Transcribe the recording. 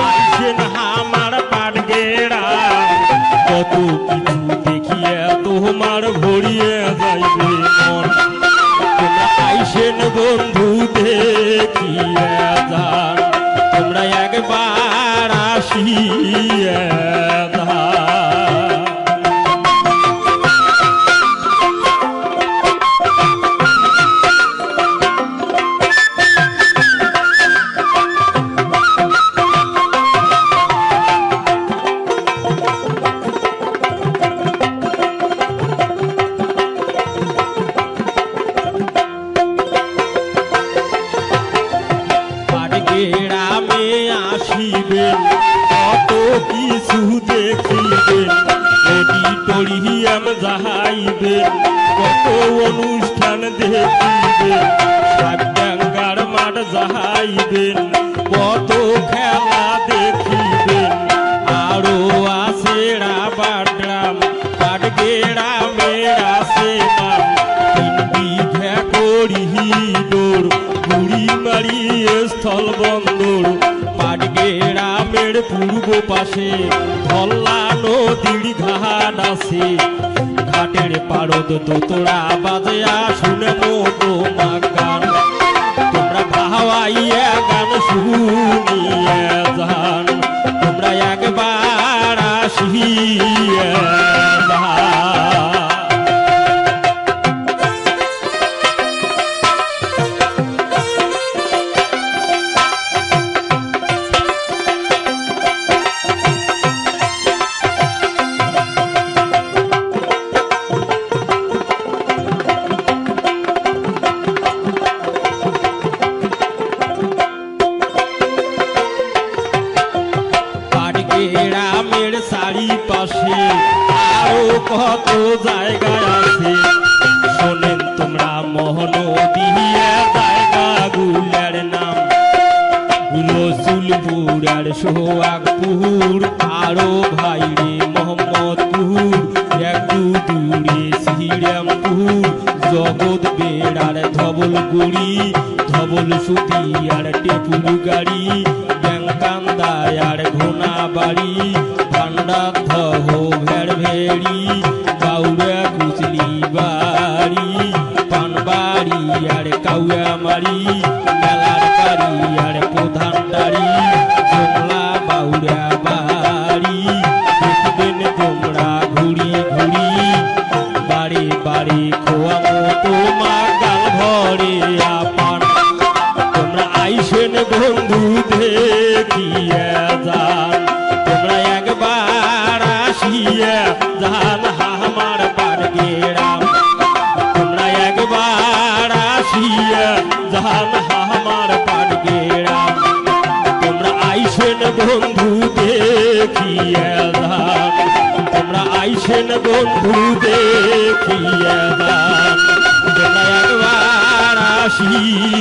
আইসেন আমার পাট গেড়া কত কিছু দেখিয়া তোমার ভরিয়ে যাইবে মন। তোমরা আইসেন বন্ধু দেখিয়া যান, তোমরা একবার আসিয়া যান। গ্রামে আসিবেন কত কিছু দেখিবেন, অডিটোরিয়াম যাইবেন কত অনুষ্ঠান দেখিবেন, সাতডাঙ্গার মাঠ যাইবেন কত খেলা দেখিবেন, আরো আছে রাবাড্রাম পাটগ্রামের আছে নাম। 3 বিঘা করিডোর বুড়িমারি স্থল বন্দর, পাটগ্রামের পূর্ব পাশে ধল্লা নদীর ঘাট আছে। ঘাটের পারদ দোতরা বাজয়া শুনে মতো গান, তোমরা ভাওয়াইয়া গান শুনিয়া যান, তোমরা একবার আসিয়া যান। গ্রামের চারিপাশে আরো কত জায়গা আছে, শোনেন তোমরা মোহনদিয়া জায়গাগুলার নাম। রসুলপুর আর সোহাগপুর, আরো ভাইরে মোহাম্মদপুর, একটু দূরে শ্রীরামপুর, জগৎ বেড়ার ধবলগুড়ি, ধবল সুতি আর টেপুর গাড়ি, ব্যাংকান্দায় আর ঘোনা বাড়ি, ভান্ডার ধহ ভেড় ভেড়ি, কাউরা কুচলি বাড়ি, পানবাড়ি আর কাউয়ামারি, মেলার বাড়ি আর প্রধান দাড়ি, জংলা বাউরা বাড়ি। দেখবেন তোমরা ঘুরি ঘুরি বাড়ি বাড়ি খোয়া মতো মা গাল ভরে আপান, তোমরা আইসেন বন্ধু দেখিয়া যান, তোমরা একবার আসিয়া যান আমার পাটগ্রাম, তোমরা একবার আসিয়া যান আমার পাটগ্রাম, তোমরা আইসেন বন্ধু দেখিয়া যান, তোমরা আইসেন বন্ধু দেখিয়া যান, তোমরা একবার আসিয়া